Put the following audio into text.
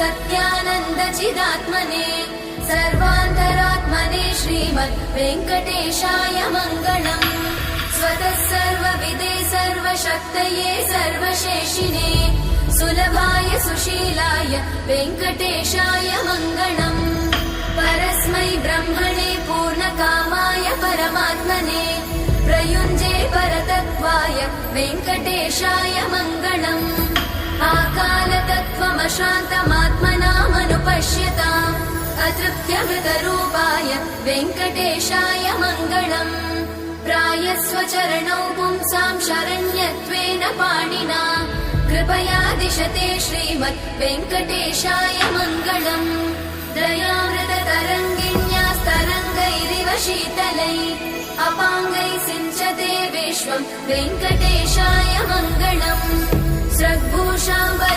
सत्यानन्दचिदात्मने सर्वान्तरात्मने श्रीमद् वेङ्कटेशाय मङ्गलम्। स्वतः सर्वविदे सर्वशक्तये सर्वशेषिणे सुलभाय सुशीलाय वेङ्कटेशाय मङ्गलम्। परस्मै ब्रह्मणे पूर्णकामाय परमात्मने प्रयुञ्जे परतत्त्वाय वेङ्कटेशाय मङ्गलम्। आकालतत्त्वमशान्तमात्मनामनुपश्यताम् अतृप्त्यमृतरूपाय वेङ्कटेशाय मङ्गलम्। प्रायस्वचरणौ पुंसां शरण्यत्वेन पाणिना कृपया दिशते श्रीमद् वेङ्कटेशाय मङ्गलम्। दयामृततरङ्गिण्यास्तरङ्गैरिव शीतलैः अपाङ्गैः सिञ्चते विश्वं वेङ्कटेशाय मङ्गलम्। स्रग्भूषां